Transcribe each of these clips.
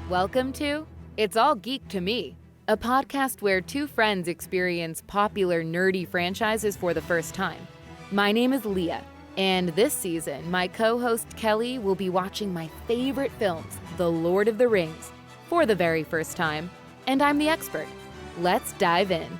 Welcome to It's All Geek to Me, a podcast where two friends experience popular nerdy franchises for the first time. My name is Leah, and this season, my co-host Kelly will be watching my favorite films, The Lord of the Rings, for the very first time, and I'm the expert. Let's dive in.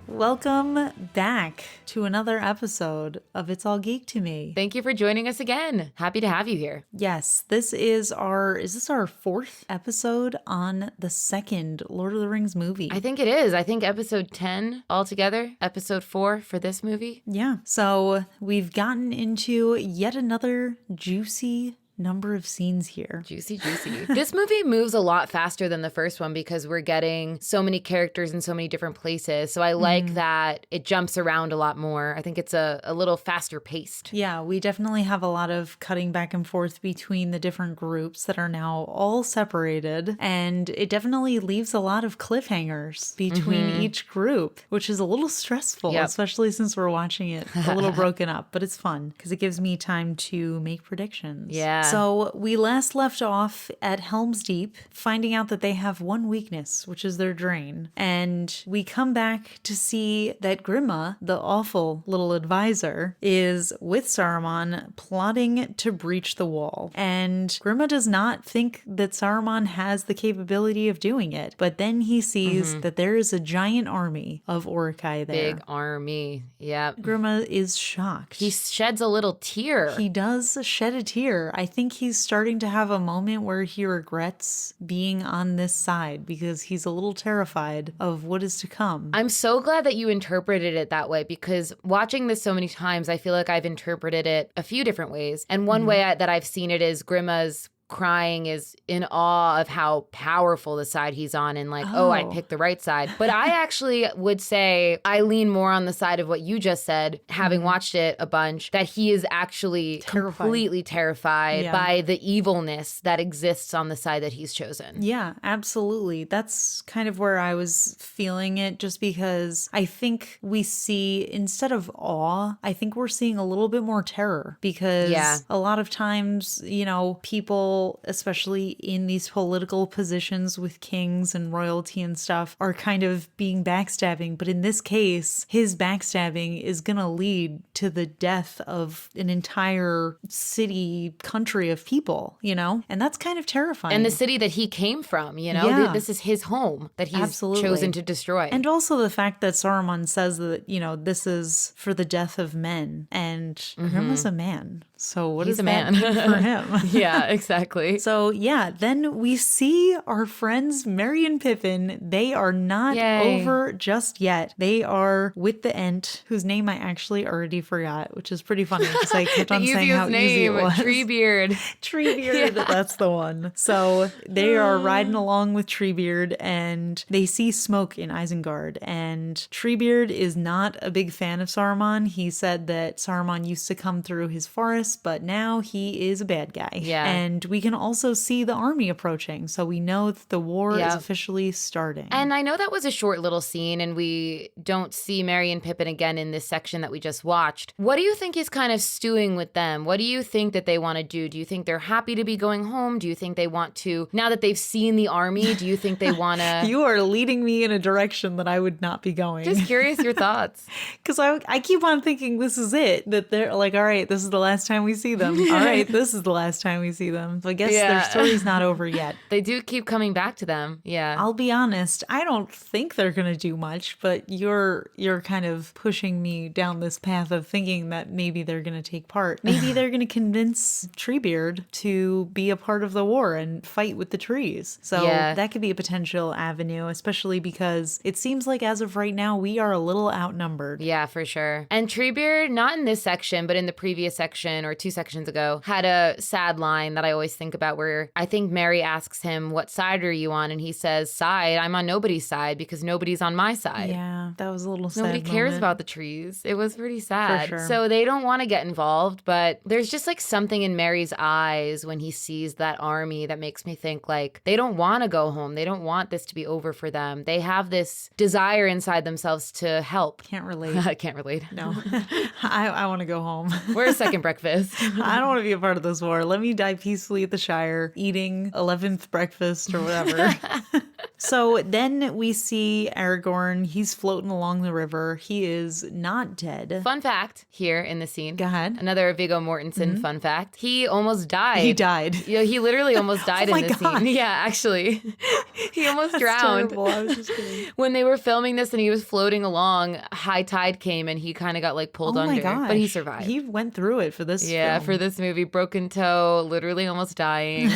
Welcome back to another episode of It's All Geek to Me. Thank you for joining us again. Happy to have you here. Yes, is this our fourth episode on the second Lord of the Rings movie? I think it is. I think episode 10 altogether, episode 4 for this movie. Yeah, so we've gotten into yet another juicy number of scenes here. Juicy. This movie moves a lot faster than the first one because we're getting so many characters in so many different places. So I like that it jumps around a lot more. I think it's a little faster paced. Yeah, we definitely have a lot of cutting back and forth between the different groups that are now all separated. And it definitely leaves a lot of cliffhangers between each group, which is a little stressful, especially since we're watching it a little broken up. But it's fun because it gives me time to make predictions. Yeah. So we last left off at Helm's Deep, finding out that they have one weakness, which is their drain. And we come back to see that Grima, the awful little advisor, is with Saruman plotting to breach the wall. And Grima does not think that Saruman has the capability of doing it. But then he sees that there is a giant army of Uruk-hai there. Big army. Yeah. Grima is shocked. He sheds a little tear. He does shed a tear. I think he's starting to have a moment where he regrets being on this side because he's a little terrified of what is to come. I'm so glad that you interpreted it that way because watching this so many times, I feel like I've interpreted it a few different ways. And one way that I've seen it is Grima's crying is in awe of how powerful the side he's on and like, oh, I picked the right side. But I actually would say I lean more on the side of what you just said, having watched it a bunch, that he is actually completely terrified by the evilness that exists on the side that he's chosen. Yeah, absolutely. That's kind of where I was feeling it just because I think we see, instead of awe, I think we're seeing a little bit more terror because a lot of times, you know, people, especially in these political positions with kings and royalty and stuff, are kind of being backstabbing. But in this case, his backstabbing is going to lead to the death of an entire city, country of people, you know? And that's kind of terrifying. And the city that he came from, you know? Yeah. This is his home that he's chosen to destroy. And also the fact that Saruman says that, you know, this is for the death of men. And Grima's a man. So what does that mean for him? Yeah, exactly. So yeah, then we see our friends Merry and Pippin. They are not over just yet. They are with the Ent, whose name I actually already forgot, which is pretty funny because I kept on saying how easy it was. Treebeard. Treebeard, that's the one. So they are riding along with Treebeard and they see smoke in Isengard. And Treebeard is not a big fan of Saruman. He said that Saruman used to come through his forest, but now he is a bad guy. Yeah. And we can also see the army approaching. So we know that the war is officially starting. And I know that was a short little scene and we don't see Merry and Pippin again in this section that we just watched. What do you think is kind of stewing with them? What do you think that they want to do? Do you think they're happy to be going home? Do you think they want to, now that they've seen the army, do you think they want to... You are leading me in a direction that I would not be going. Just curious your thoughts. Because I keep on thinking this is it. That they're like, all right, this is the last time we see them. All right, this is the last time we see them. So I guess their story's not over yet. They do keep coming back to them. Yeah. I'll be honest, I don't think they're going to do much, but you're kind of pushing me down this path of thinking that maybe they're going to take part. Maybe they're going to convince Treebeard to be a part of the war and fight with the trees. So that could be a potential avenue, especially because it seems like as of right now, we are a little outnumbered. Yeah, for sure. And Treebeard, not in this section, but in the previous section or 2 sections ago, had a sad line that I always think about where I think Merry asks him, what side are you on? And he says, side, I'm on nobody's side because nobody's on my side. Yeah, that was a little sad. Nobody cares about the trees. It was pretty sad. For sure. So they don't want to get involved, but there's just like something in Merry's eyes when he sees that army that makes me think like they don't want to go home. They don't want this to be over for them. They have this desire inside themselves to help. Can't relate. I can't relate. No. I want to go home. We're a second breakfast. I don't want to be a part of this war. Let me die peacefully at the Shire, eating 11th breakfast or whatever. So then we see Aragorn. He's floating along the river. He is not dead. Fun fact here in the scene. Go ahead. Another Viggo Mortensen fun fact. He almost died. He died. Yeah, he literally almost died in this scene. Yeah, actually. He almost drowned. Terrible. I was just kidding. When they were filming this and he was floating along, high tide came and he kind of got like pulled under. Gosh. But he survived. He went through it for this film. For this movie. Broken toe, literally almost dying.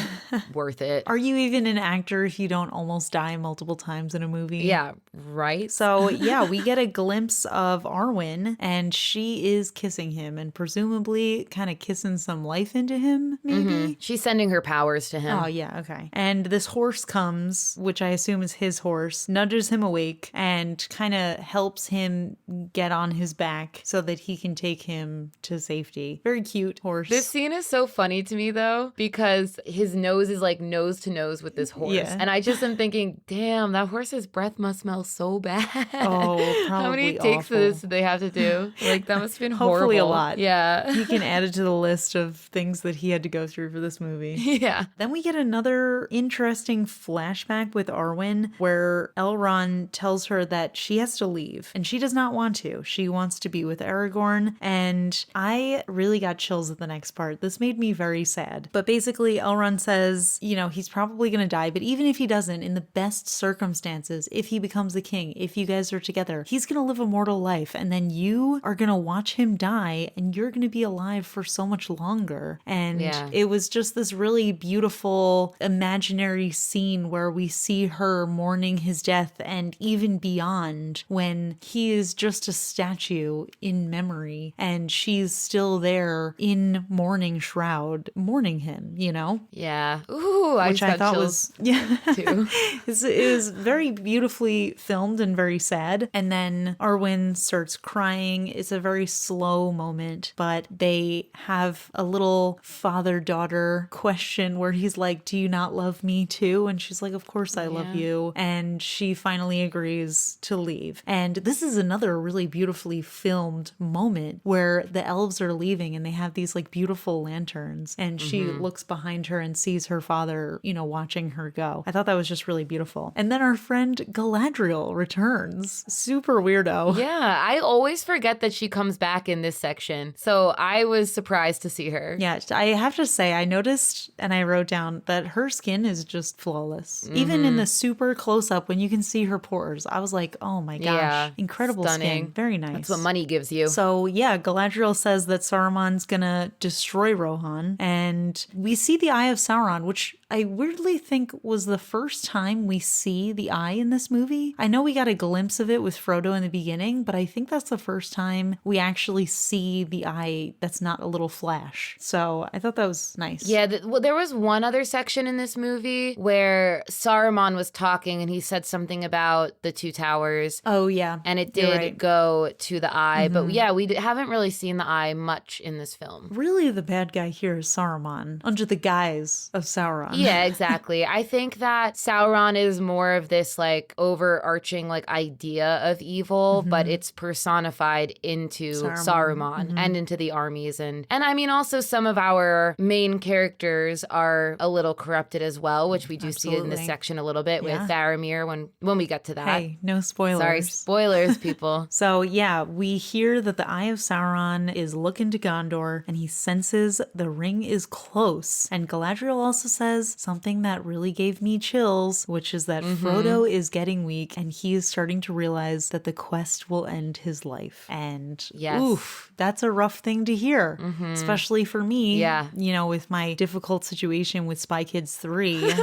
Worth it. Are you even an actor if you don't almost die multiple times in a movie? Yeah, right? So, yeah, we get a glimpse of Arwen, and she is kissing him and presumably kind of kissing some life into him, maybe? Mm-hmm. She's sending her powers to him. Oh, yeah, okay. And this horse comes, which I assume is his horse, nudges him awake and kind of helps him get on his back so that he can take him to safety. Very cute horse. This scene is so funny to me, though, because his nose is like nose to nose with this horse. Yeah. And I just am thinking, damn, that horse's breath must smell so bad. Oh, probably How many takes awful. of this do they have to do? Like, that must have been Hopefully horrible. a lot. Yeah. He can add it to the list of things that he had to go through for this movie. Yeah. Then we get another interesting flashback with Arwen where Elrond tells her that she has to leave and she does not want to. She wants to be with Aragorn, and I really got chills at the next part. This made me very sad. But basically Elrond says, you know, he's probably going to die, but even if he doesn't, in the best circumstances, if he becomes the king, if you guys are together, he's going to live a mortal life, and then you are going to watch him die and you're going to be alive for so much longer. And it was just this really beautiful imaginary scene where we see her mourning his death and even beyond, when he is just a statue in memory and she's still there in mourning shroud mourning him, you know? Yeah. Ooh, which I thought was too. It was very beautifully filmed and very sad. And then Arwen starts crying. It's a very slow moment, but they have a little father-daughter question where he's like, do you not love me too? And she's like, of course I love you. And she finally agrees to leave. And this is another really beautifully filmed moment where the elves are leaving and they have these like beautiful lanterns, and she looks behind her and sees her father, you know, watching her go. I thought that was just really beautiful. And then our friend Galadriel returns. Super weirdo. Yeah, I always forget that she comes back in this section. So I was surprised to see her. Yeah, I have to say, I noticed and I wrote down that her skin is just flawless. Even in the super close up when you can see her pores, I was like, oh my gosh, incredible stunning. skin. Very nice. That's what money gives you. So yeah, Galadriel says that Saruman's gonna destroy Rohan, and we see the Eye of Sauron, which I weirdly think was the first time we see the eye in this movie. I know we got a glimpse of it with Frodo in the beginning, but I think that's the first time we actually see the eye that's not a little flash. So I thought that was nice. Yeah, well, there was one other section in this movie where Saruman was talking and he said something about the two towers. Oh, yeah. And it did go to the eye. But yeah, we haven't really seen the eye much in this film. Really, the bad guy here is Saruman, under the guise of Sauron. Yeah, exactly. I think that Sauron is more of this like overarching like idea of evil, but it's personified into Saruman and into the armies. And I mean, also some of our main characters are a little corrupted as well, which we do see in this section a little bit with Faramir when we get to that. Hey, no spoilers. Sorry, spoilers, people. So yeah, we hear that the Eye of Sauron is looking to Gondor and he senses the ring is close. And Galadriel also says something that really gave me chills, which is that Frodo is getting weak and he is starting to realize that the quest will end his life. And oof, that's a rough thing to hear, especially for me. Yeah. You know, with my difficult situation with Spy Kids 3.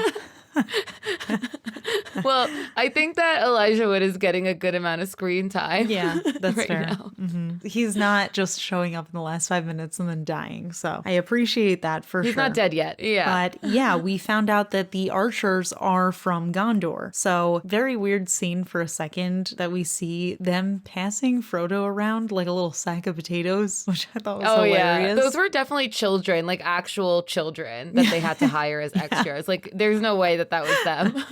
Well, I think that Elijah Wood is getting a good amount of screen time. Yeah, that's right fair. now. He's not just showing up in the last 5 minutes and then dying. So I appreciate that for sure. He's not dead yet. Yeah. But yeah, we found out that the archers are from Gondor. So very weird scene for a second that we see them passing Frodo around like a little sack of potatoes, which I thought was hilarious. Yeah. Those were definitely children, like actual children that they had to hire as extras. Like there's no way that was them.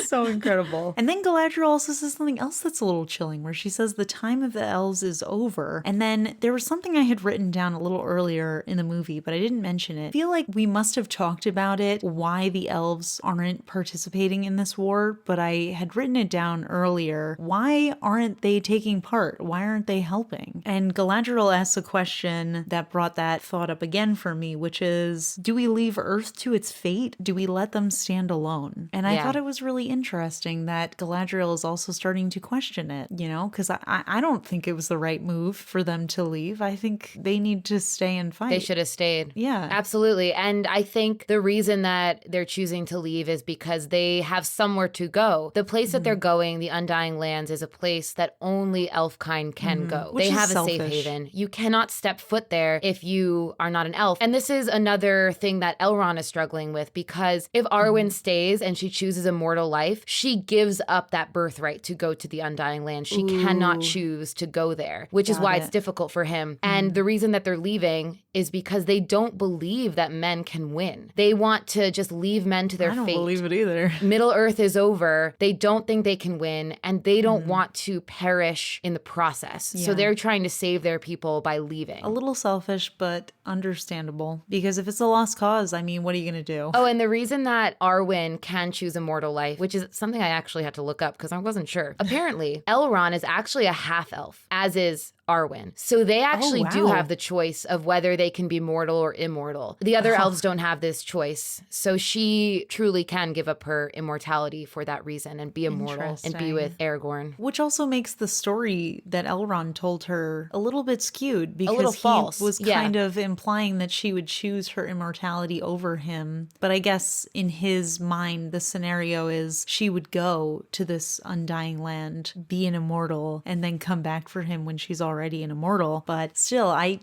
So incredible. And then Galadriel also says something else that's a little chilling, where she says the time of the elves is over. over. And then there was something I had written down a little earlier in the movie, but I didn't mention it. I feel like we must have talked about it, why the elves aren't participating in this war, but I had written it down earlier. Why aren't they taking part? Why aren't they helping? And Galadriel asks a question that brought that thought up again for me, which is, do we leave Earth to its fate? Do we let them stand alone? And I thought it was really interesting that Galadriel is also starting to question it, you know, because I don't think it was the right move for them to leave. I think they need to stay and fight. They should have stayed. Yeah. Absolutely. And I think the reason that they're choosing to leave is because they have somewhere to go. The place that they're going, the Undying Lands, is a place that only elfkind can go. Which they is have selfish. a safe haven. You cannot step foot there if you are not an elf. And this is another thing that Elrond is struggling with, because if Arwen stays and she chooses a mortal life, she gives up that birthright to go to the Undying Lands. She cannot choose to go there, which is why it's difficult for him. And the reason that they're leaving is because they don't believe that men can win. They want to just leave men to their fate. I don't believe it either. Middle Earth is over. They don't think they can win, and they don't want to perish in the process. Yeah. So they're trying to save their people by leaving. A little selfish, but understandable. Because if it's a lost cause, I mean, what are you going to do? Oh, and the reason that Arwen can choose immortal life, which is something I actually had to look up because I wasn't sure. Apparently, Elrond is actually a half-elf, as is Arwen. So they actually do have the choice of whether they can be mortal or immortal. The other elves don't have this choice. So she truly can give up her immortality for that reason and be immortal and be with Aragorn. Which also makes the story that Elrond told her a little bit skewed, because little false. He was kind of implying that she would choose her immortality over him. But I guess in his mind, the scenario is she would go to this Undying Land, be an immortal, and then come back for him when she's already an immortal. But still, I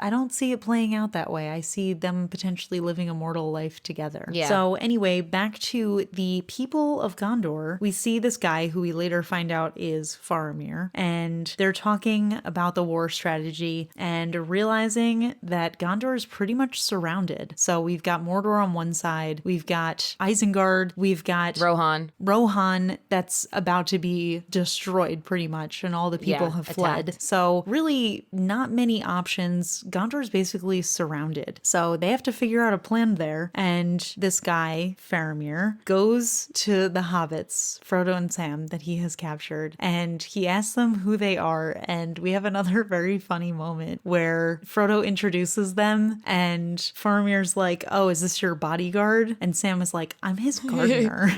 don't see it playing out that way. I see them potentially living a mortal life together. Yeah. So anyway, back to the people of Gondor. We see this guy who we later find out is Faramir, and they're talking about the war strategy and realizing that Gondor is pretty much surrounded. So we've got Mordor on one side, we've got Isengard, we've got Rohan that's about to be destroyed pretty much, and all the people have fled. So really not many options. Gondor is basically surrounded. So they have to figure out a plan there. And this guy, Faramir, goes to the hobbits, Frodo and Sam, that he has captured, and he asks them who they are. And we have another very funny moment where Frodo introduces them and Faramir's like, "Oh, is this your bodyguard?" And Sam is like, "I'm his gardener."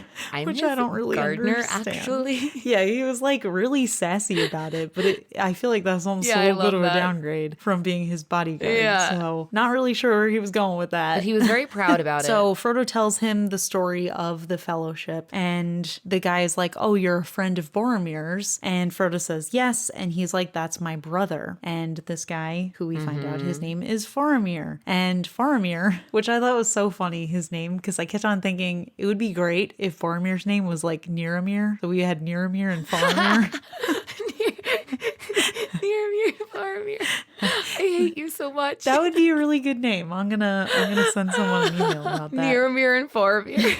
Which I don't really understand. Actually. Yeah, he was like really sassy about it, but I feel like that's almost a little bit of a downgrade from being his bodyguard. Yeah. So not really sure where he was going with that. But he was very proud about it. So Frodo tells him the story of the Fellowship, and the guy is like, "Oh, you're a friend of Boromir's?" And Frodo says, "Yes." And he's like, "That's my brother." And this guy, who we find out his name is Faramir. And Faramir, which I thought was so funny, his name, because I kept on thinking it would be great if Boromir's name was like Niramir. So we had Niramir and Faramir. Faramir. I hate you so much. That would be a really good name. I'm gonna send someone an email about that. Niramir and Faramir.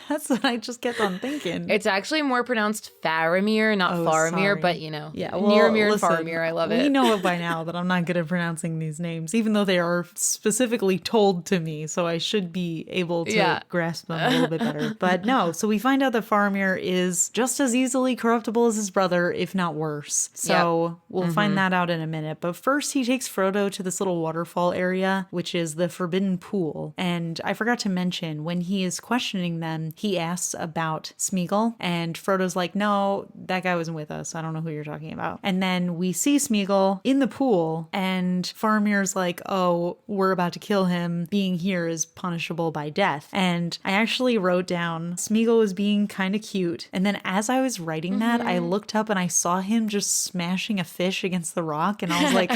That's what I just kept on thinking. It's actually more pronounced Faramir, not Faramir, but you know. Yeah, well, Niramir and Faramir, I love it. We know it by now that I'm not good at pronouncing these names, even though they are specifically told to me, so I should be able to grasp them a little bit better. But no, so we find out that Faramir is just as easily corruptible as his brother, if not worse. So we'll find that out in a minute. But first, he takes Frodo to this little waterfall area, which is the Forbidden Pool. And I forgot to mention, when he is questioning them, he asks about Smeagol, and Frodo's like, "No, that guy wasn't with us. I don't know who you're talking about." And then we see Smeagol in the pool, and Faramir's like, "Oh, we're about to kill him. Being here is punishable by death." And I actually wrote down Smeagol was being kind of cute. And then as I was writing that, I looked up and I saw him just smashing a fish against the rock, and I was like,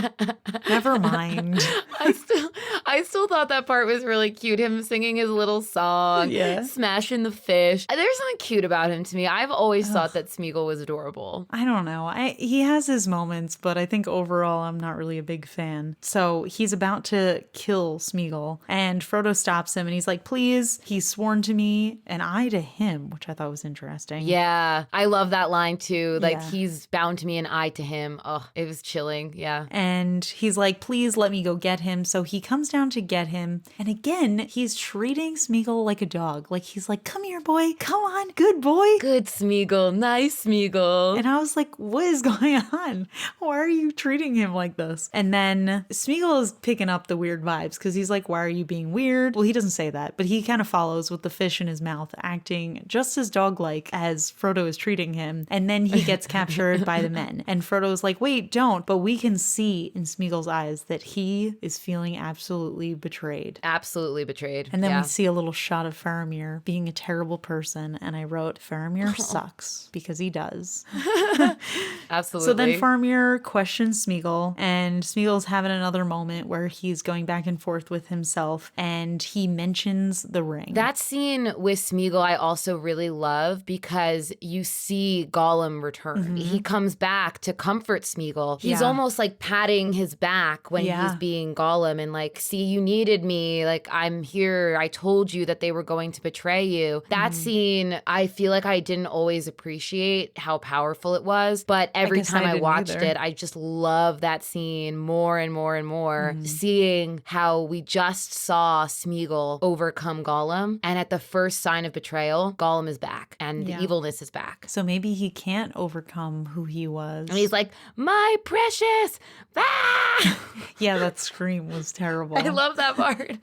never mind. I still thought that part was really cute. Him singing his little song, smashing the fish. There's something cute about him to me. I've always thought that Smeagol was adorable. I don't know. He has his moments, but I think overall I'm not really a big fan. So he's about to kill Smeagol, and Frodo stops him and he's like, please, he's sworn to me and I to him, which I thought was interesting. Yeah, I love that line too. Like, Yeah. he's bound to me and I to him. Oh, it was chilling. Yeah. And he's like, please let me go get him. So he comes down to get him. And again, he's treating Smeagol like a dog. Like, he's like, come here, boy. Come on. Good boy. Good Smeagol. Nice Smeagol. And I was like, what is going on? Why are you treating him like this? And then Smeagol is picking up the weird vibes because he's like, why are you being weird? Well, he doesn't say that, but he kind of follows with the fish in his mouth, acting just as dog-like as Frodo is treating him. And then he gets captured by the men. And Frodo's like, wait, don't. But we can see in Smeagol's eyes that he is feeling absolutely betrayed. Absolutely betrayed. And then yeah. we see a little shot of Faramir being a terrible person. And I wrote, Faramir sucks, because he does. Absolutely. So then Faramir questions Smeagol, and Smeagol's having another moment where he's going back and forth with himself, and he mentions the ring. That scene with Smeagol I also really love because you see Gollum return. He comes back to comfort Smeagol. He's almost like patting his back when he's being Gollum and like, see, you needed me. Like, I'm here. I told you that they were going to betray you. That scene, I feel like I didn't always appreciate how powerful it was, but every time I watched it, I just love that scene more and more and more, seeing how we just saw Smeagol overcome Gollum, and at the first sign of betrayal, Gollum is back and the evilness is back. So maybe he can't overcome who he was. And he's like, my precious! Ah! Yeah, that scream was terrible. I love that part.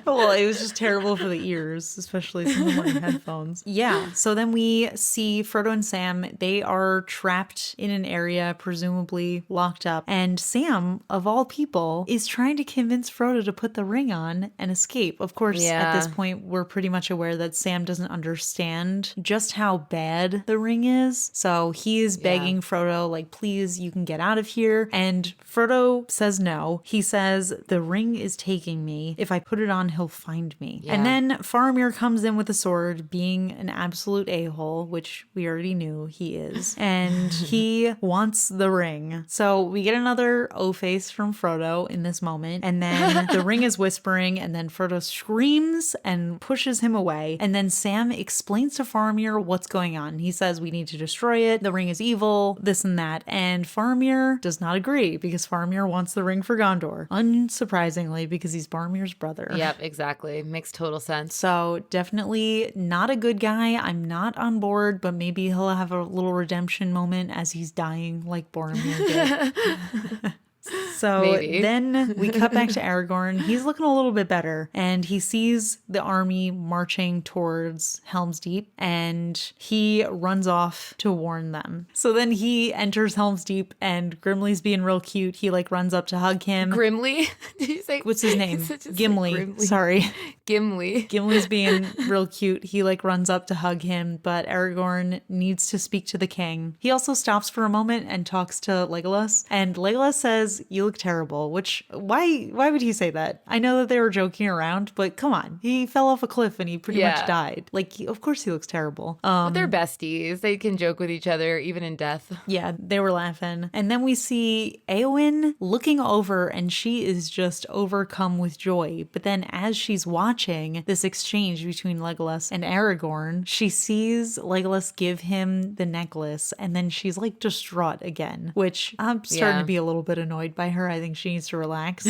Well, it was just terrible for the ears, especially someone wearing headphones. Yeah, so then we see Frodo and Sam. They are trapped in an area, presumably locked up. And Sam, of all people, is trying to convince Frodo to put the ring on and escape. Of course, at this point, we're pretty much aware that Sam doesn't understand just how bad the ring is. So he is begging Frodo, like, please, you can get out of here. And Frodo says no. He says, the ring is taking me. If I put it on, he'll find me. And then Faramir comes in with a sword, being an absolute a-hole, which we already knew he is. And he wants the ring. So we get another O-face from Frodo in this moment. And then the ring is whispering, and then Frodo screams and pushes him away. And then Sam explains to Faramir what's going on. He says, we need to destroy it. The ring is evil, this and that. And Faramir does not agree because Faramir wants the ring for Gondor. Unsurprisingly, because he's Boromir's brother. Yep, exactly. Makes total sense. So definitely not a good guy. I'm not on board, but maybe he'll have a little redemption moment as he's dying like Boromir did. So Maybe. Then we cut back to Aragorn. He's looking a little bit better, and he sees the army marching towards Helm's Deep, and he runs off to warn them. So then he enters Helm's Deep, and Gimli's being real cute. He like runs up to hug him. Grimly? Did you say? What's his name? Gimli. Grimly. Sorry. Gimli. Gimli's being real cute. He like runs up to hug him, but Aragorn needs to speak to the king. He also stops for a moment and talks to Legolas, and Legolas says, you look terrible, which why would he say that? I know that they were joking around, but come on. He fell off a cliff and he pretty much died. Like, of course he looks terrible. But they're besties. They can joke with each other even in death. Yeah, they were laughing. And then we see Éowyn looking over, and she is just overcome with joy. But then as she's watching this exchange between Legolas and Aragorn, she sees Legolas give him the necklace, and then she's like distraught again, which I'm starting to be a little bit annoyed by her. I think she needs to relax.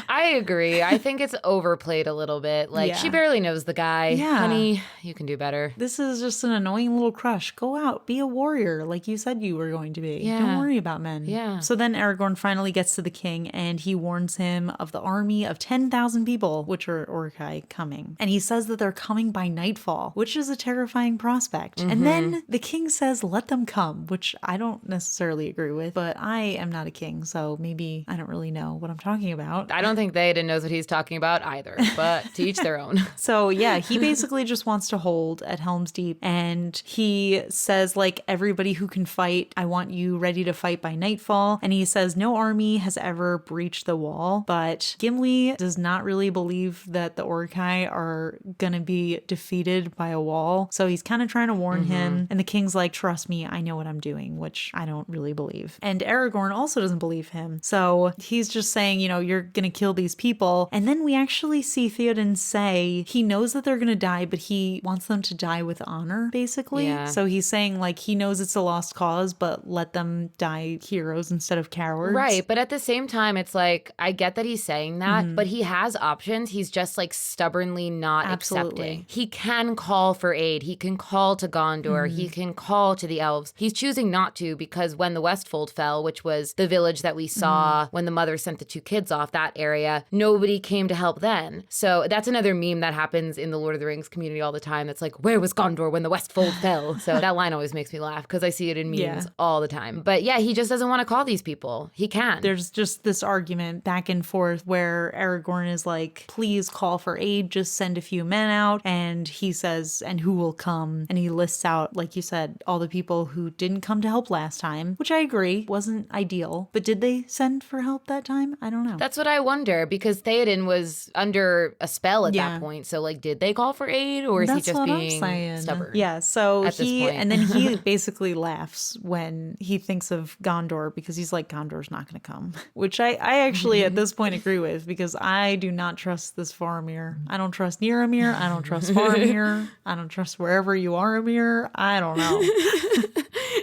I agree. I think it's overplayed a little bit. Like, she barely knows the guy. Yeah. Honey, you can do better. This is just an annoying little crush. Go out, be a warrior like you said you were going to be. Yeah. Don't worry about men. Yeah. So then Aragorn finally gets to the king, and he warns him of the army of 10,000 people, which are Uruk-hai, coming. And he says that they're coming by nightfall, which is a terrifying prospect. And then the king says, let them come, which I don't necessarily agree with, but I am not a king, so maybe I don't really know what I'm talking about. I don't think Theoden knows what he's talking about either, but to each their own. So yeah, he basically just wants to hold at Helm's Deep, and he says, like, everybody who can fight, I want you ready to fight by nightfall. And he says no army has ever breached the wall, but Gimli does not really believe that the Orcai are gonna be defeated by a wall. So he's kind of trying to warn him. And the king's like, trust me, I know what I'm doing, which I don't really believe. And Aragorn also doesn't believe him. So he's just saying, you know, you're gonna kill these people. And then we actually see Theoden say he knows that they're gonna die, but he wants them to die with honor, basically. Yeah. So he's saying, like, he knows it's a lost cause, but let them die heroes instead of cowards. Right. But at the same time, it's like, I get that he's saying that, but he has options. He's just like stubbornly not accepting. He can call for aid. He can call to Gondor. He can call to the elves. He's choosing not to because when the Westfold fell, which was the village that we saw when the mother sent the two kids off, that area, nobody came to help then. So that's another meme that happens in the Lord of the Rings community all the time. That's like, where was Gondor when the Westfold fell? So that line always makes me laugh because I see it in memes all the time. But yeah, he just doesn't want to call these people. He can. There's just this argument back and forth where Aragorn is like, please call for aid, just send a few men out. And he says, and who will come? And he lists out, like you said, all the people who didn't come to help last time, which I agree wasn't ideal. But did they send for help that time? I don't know. That's what I wonder, because Theoden was under a spell at that point. So like, did they call for aid, or is he just being stubborn? Yeah, so he, and then he basically laughs when he thinks of Gondor, because he's like, Gondor's not going to come, which I actually at this point agree with, because I do not trust this Faramir. I don't trust Niramir. I don't trust Faramir. I don't trust wherever you are, Amir. I don't know.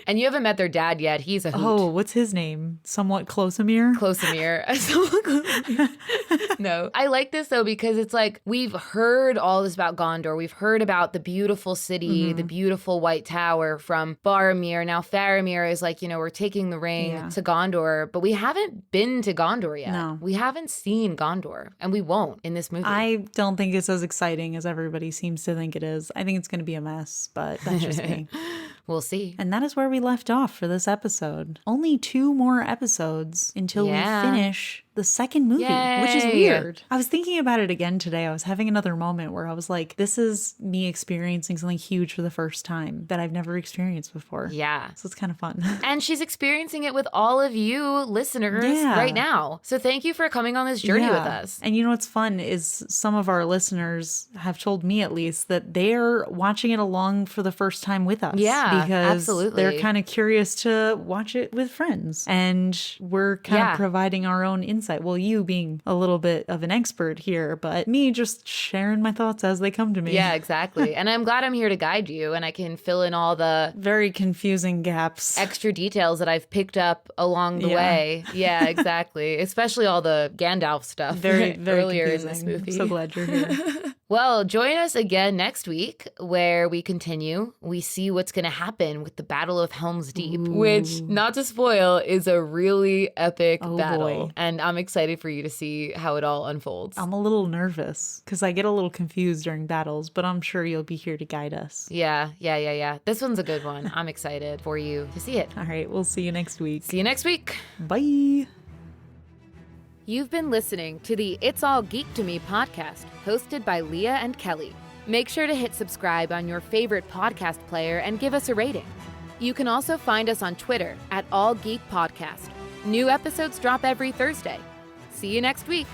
And you haven't met their dad yet. He's a hoot. Oh, what's his name? Somewhat Closamir? Closamir. No. I like this, though, because it's like, we've heard all this about Gondor. We've heard about the beautiful city, the beautiful White Tower from Boromir. Now Faramir is like, you know, we're taking the ring to Gondor, but we haven't been to Gondor yet. No. We haven't seen Gondor, and we won't in this movie. I don't think it's as exciting as everybody seems to think it is. I think it's going to be a mess, but that's just me. We'll see. And that is where we left off for this episode. Only 2 more episodes until we finish the second movie, which is weird. I was thinking about it again today. I was having another moment where I was like, this is me experiencing something huge for the first time that I've never experienced before. Yeah. So it's kind of fun. And she's experiencing it with all of you listeners right now. So thank you for coming on this journey with us. And you know what's fun is some of our listeners have told me, at least, that they're watching it along for the first time with us. Yeah, because absolutely. They're kind of curious to watch it with friends. And we're kind of providing our own insight. Well, you being a little bit of an expert here, but me just sharing my thoughts as they come to me. Yeah, exactly. And I'm glad I'm here to guide you, and I can fill in all the very confusing gaps, extra details that I've picked up along the way. Yeah, exactly. Especially all the Gandalf stuff very earlier confusing. in this movie. I'm so glad you're here. Well, join us again next week where we continue. We see what's going to happen with the Battle of Helm's Deep, which, not to spoil, is a really epic battle. Boy. And I'm excited for you to see how it all unfolds. I'm a little nervous because I get a little confused during battles, but I'm sure you'll be here to guide us. Yeah. This one's a good one. I'm excited for you to see it. All right, we'll see you next week. See you next week. Bye. You've been listening to the It's All Geek to Me podcast, hosted by Leah and Kelly. Make sure to hit subscribe on your favorite podcast player and give us a rating. You can also find us on Twitter @AllGeekPodcast. New episodes drop every Thursday. See you next week.